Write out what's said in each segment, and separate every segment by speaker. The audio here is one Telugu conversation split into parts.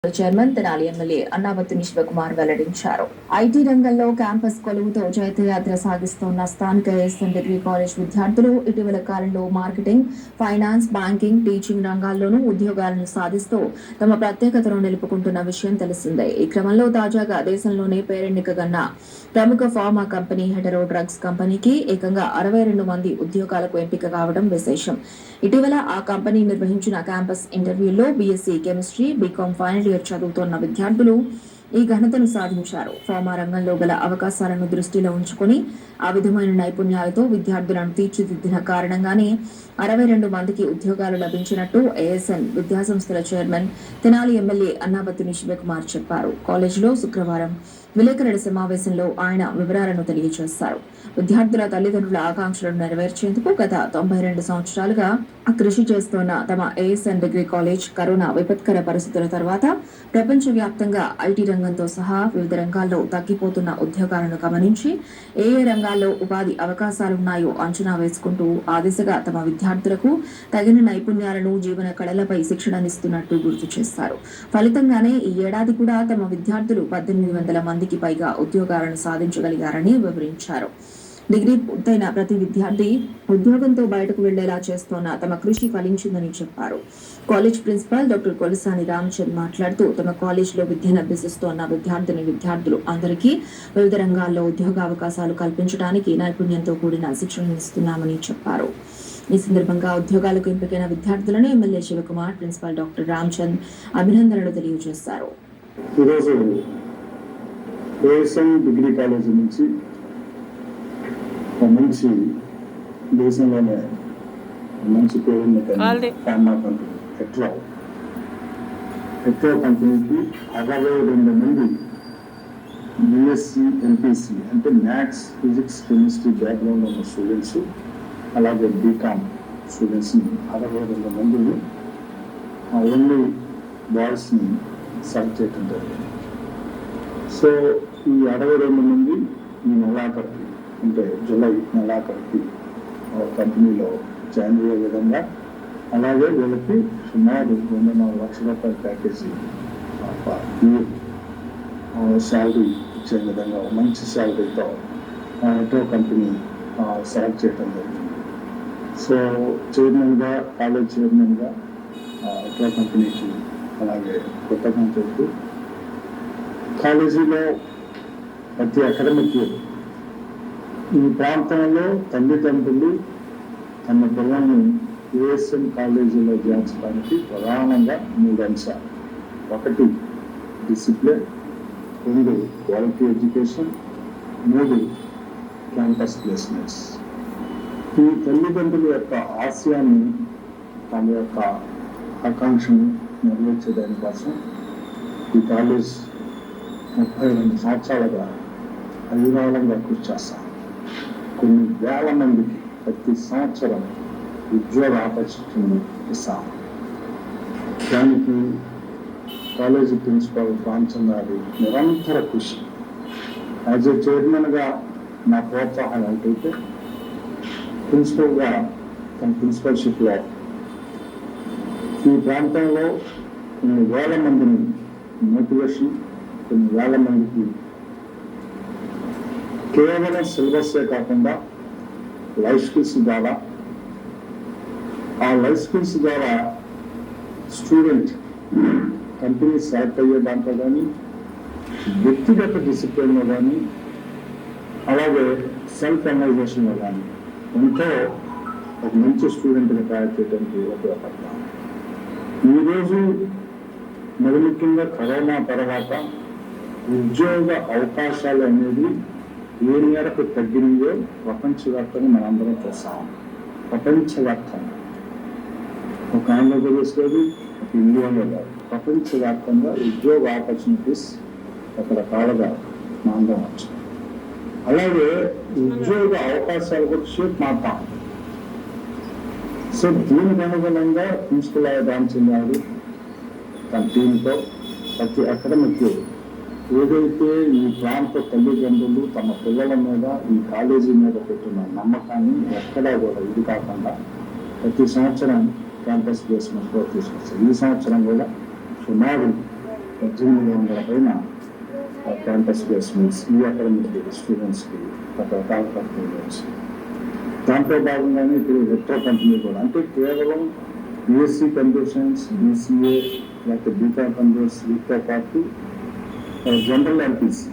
Speaker 1: చైర్మన్ తెనాలి ఎమ్మెల్యే అన్నాబత్తుని శివకుమార్ వెల్లడించారు. ఐటీ రంగంలో క్యాంపస్ కొలువుతో జైత్రయాత్ర సాగిస్తున్న స్థానిక ఎస్ఎన్ డిగ్రీ కాలేజ్ విద్యార్థులు ఇటీవల కాలంలో మార్కెటింగ్, ఫైనాన్స్, బ్యాంకింగ్, టీచింగ్ రంగాల్లోనూ ఉద్యోగాలను సాధిస్తూ తమ ప్రత్యేకతను నిలుపుకుంటున్న విషయం తెలిసిందే. ఈ క్రమంలో తాజాగా దేశంలోనే పేరెన్నికగన్న ప్రముఖ ఫార్మా కంపెనీ హెటరో డ్రగ్స్ కంపెనీకి ఏకంగా 62 మంది ఉద్యోగాలకు ఎంపిక కావడం విశేషం. ఇటీవల ఆ కంపెనీ నిర్వహించిన క్యాంపస్ ఇంటర్వ్యూల్లో BSc chemistry, BCom final year చదువుతున్న విద్యార్థులు ఈ ఘనతను సాధించారు. ఫార్మా రంగంలో గల అవకాశాలను దృష్టిలో ఉంచుకుని ఆ విధమైన నైపుణ్యాలతో విద్యార్థులను తీర్చిదిద్దిన కారణంగానే 62 మందికి ఉద్యోగాలు లభించినట్టు ఏఎస్ఎన్ విద్యాసంస్థల చైర్మన్ తెనాలి ఎమ్మెల్యే అన్నాబత్తుని శివకుమార్ చెప్పారు. కాలేజీలో శుక్రవారం విలేకరుల సమావేశంలో ఆయన వివరాలను తెలియజేశారు. విద్యార్థుల తల్లిదండ్రుల ఆకాంక్షలను నెరవేర్చేందుకు గత 92 సంవత్సరాలుగా కృషి చేస్తున్న తమ ఏఎస్ఎన్ డిగ్రీ కాలేజ్ కరోనా విపత్కర పరిస్థితుల తర్వాత ప్రపంచవ్యాప్తంగా ఐటీ రంగంతో సహా వివిధ రంగాల్లో తగ్గిపోతున్న ఉద్యోగాలను గమనించి ఏ రంగాల్లో ఉపాధి అవకాశాలున్నాయో అంచనా వేసుకుంటూ ఆ దిశగా తమ విద్యార్థులకు తగిన నైపుణ్యాలను, జీవన కళలపై శిక్షణనిస్తున్నట్టు గుర్తు చేశారు. ఫలితంగానే ఈ ఏడాది కూడా తమ విద్యార్థులు 1800 మందికి పైగా ఉద్యోగాలను సాధించగలిగారని వివరించారు. డిగ్రీ పూర్తయిన ప్రతి విద్యార్థి ఉద్యోగంతో బయటకు వెళ్లేలా చేస్తున్న తమ కృషి ఫలించిందని చెప్పారు. College principal doctor Kolasani Ramchand మాట్లాడుతూ తమ కాలేజీలో విద్యను అభ్యసిస్తున్న విద్యార్థులు అందరికీ వివిధ రంగాల్లో ఉద్యోగావకాశాలు కల్పించడానికి నైపుణ్యంతో కూడిన శిక్షణనిస్తున్నామని చెప్పారు. ఈ సందర్భంగా ఉద్యోగాలకు ఎంపికైన విద్యార్థులను MLA Shivakumar, principal doctor Ramchand అభినందనలు తెలియజేశారు.
Speaker 2: డిగ్రీ కాలేజీ నుంచి మంచి దేశంలోనే మంచి పేరున్న ఫార్మా కంపెనీ హెట్రో కంపెనీకి 62 మంది బిఎస్సి, ఎంపీసీ అంటే మ్యాథ్స్, ఫిజిక్స్, కెమిస్ట్రీ బ్యాక్గ్రౌండ్ ఉన్న స్టూడెంట్స్, అలాగే బీకామ్ స్టూడెంట్స్ని 62 మందిని ఓన్లీ బాయ్స్ని సెలెక్ట్ చేయడం జరిగింది. సో ఈ 62 మంది ఈ నెలాఖరికి అంటే జూలై నెలాఖరికి కంపెనీలో జాయిన్ అయ్యే విధంగా, అలాగే వీళ్ళకి సుమారు 2.5 లక్షల రూపాయల ప్యాకేజీ శాలరీ ఇచ్చే విధంగా మంచి శాలరీతో ఆటో కంపెనీ సెలెక్ట్ చేయడం జరిగింది. సో చైర్మన్గా, కాలేజ్ చైర్మన్గా ఆటో కంపెనీకి అలాగే కృతజ్ఞతలు చెబుతూ కాలేజీలో ప్రతి అకాడమిక్ ఈ ప్రాంతంలో తల్లిదండ్రులు తమ పిల్లల్ని ఏఎస్ఎన్ కాలేజీలో చేర్చడానికి ప్రధానంగా 3 అంశాలు. 1 discipline, 2 quality education, 3 campus placements. ఈ తల్లిదండ్రుల యొక్క ఆశయాన్ని, తమ యొక్క ఆకాంక్షను నెరవేర్చేదాని కోసం ఈ కాలేజ్ 32 సంవత్సరాలుగా అవిరాళంగా కృషి చేస్తాం. కొన్ని వేల మందికి ప్రతి సంవత్సరం ఉద్యోగ ఆపర్చునిటీని ఇస్తాం. దానికి కాలేజీ ప్రిన్సిపాల్ రామచంద్ గారి నిరంతర కృషి. యాజ్ ఏ చైర్మన్గా నా ప్రోత్సాహం ఏంటంటే, ప్రిన్సిపల్గా తన ప్రిన్సిపల్షిప్లో ఈ ప్రాంతంలో కొన్ని వేల మందిని మోటివేషన్, కొన్ని వేల మందికి కేవలం సిలబస్సే కాకుండా లైఫ్ స్కిల్స్ ద్వారా, ఆ లైఫ్ స్కిల్స్ ద్వారా స్టూడెంట్ కంపెనీ సెలెక్ట్ అయ్యే దాంట్లో కానీ, వ్యక్తిగత డిసిప్లిన్లో కానీ, అలాగే సెల్ఫ్ ఎనలైజేషన్లో కానీ ఎంతో ఒక మంచి స్టూడెంట్ని తయారు చేయడానికి ఉపయోగపడతాం. ఈరోజు మరి ముఖ్యంగా కరోనా తర్వాత ఉద్యోగ అవకాశాలు అనేది ఏ మేరకు తగ్గినాయో ప్రపంచవ్యాప్తంగా మనందరం చూస్తాం. ప్రపంచవ్యాప్తంగా, ఒక ఆంధ్రప్రదేశ్ లేదు, ఒక ఇండియాలో లేదు, ప్రపంచవ్యాప్తంగా ఉద్యోగ ఆపర్చునిటీస్ రకరకాలుగా మనందరం వచ్చాం. అలాగే ఉద్యోగ అవకాశాలు కూడా షేప్ మారుతాం. సో దీనికి అనుగుణంగా ప్రిన్సిపల్ రామచంద్ గారు తన టీంతో ప్రతి అకాడమిక్ ఏదైతే ఈ ప్రాంత తల్లిదండ్రులు తమ పిల్లల మీద, ఈ కాలేజీ మీద పెట్టిన నమ్మకాన్ని ఎక్కడా కూడా ఇది కాకుండా ప్రతి సంవత్సరం క్యాంపస్ ప్లేస్మెంట్ తీసుకొచ్చారు. ఈ సంవత్సరం కూడా సుమారు 1800 పైన క్యాంపస్ ప్లేస్మెంట్స్ ఈ అకాడమిక్ స్టూడెంట్స్కి రకరకాల కంపెనీలు వచ్చాయి. దాంట్లో భాగంగానే ఇప్పుడు మెట్రో కంపెనీ కూడా, అంటే కేవలం బిఎస్సి కంప్యూటర్స్, బీసీఏ లేకపోతే బీకామ్ కంప్యూటర్స్ వీటితో పాటు జనరల్ ఎంపీసీ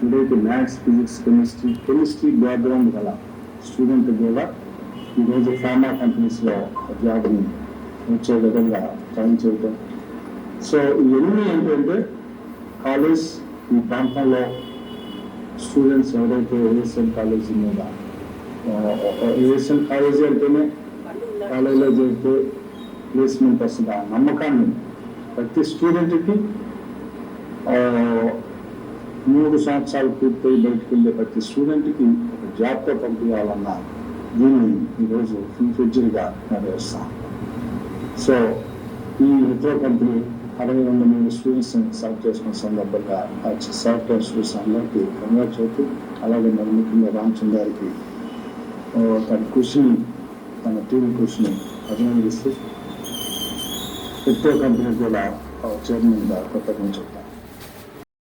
Speaker 2: ఇదైతే మ్యాథ్స్, ఫిజిక్స్, కెమిస్ట్రీ బ్యాక్గ్రౌండ్ గల స్టూడెంట్ కూడా ఈరోజు ఫార్మా కంపెనీస్లో జాబ్ని వచ్చే విధంగా ట్రైన్ చేయటం. సో ఇవన్నీ ఏంటంటే కాలేజ్ ఈ ప్రాంతంలో స్టూడెంట్స్ ఎవరైతే ఏఎస్ఎన్ కాలేజీ మీద ఏఎస్ఎన్ కాలేజీ అంటేనే కాలేజీలో జరిగితే ప్లేస్మెంట్ వస్తుంది ఆ నమ్మకాన్ని ప్రతి స్టూడెంట్కి 3 సంవత్సరాలు పూర్తయి బయటకు వెళ్ళే ప్రతి స్టూడెంట్కి ఒక జాబ్తో పంపించాలన్న దీన్ని ఈరోజు ఫుల్ఫిడ్జ్డ్గా నెరవేరుస్తాం. సో ఈ మెట్రో కంపెనీ 62 స్టూడెంట్స్ని సెలెక్ట్ చేసుకున్న సందర్భంగా సెలెక్ట్ అయిన స్టూడెంట్స్ అందరికీ కంగ్రాట్స్ అవుతూ, అలాగే మరి ముఖ్యంగా రామచంద్ర గారికి తన కృషిని, తన టీం కృషిని అభినందిస్తూ మెట్రో కంపెనీ కూడా చైర్మన్గా కృతజ్ఞతలు చెప్తాను.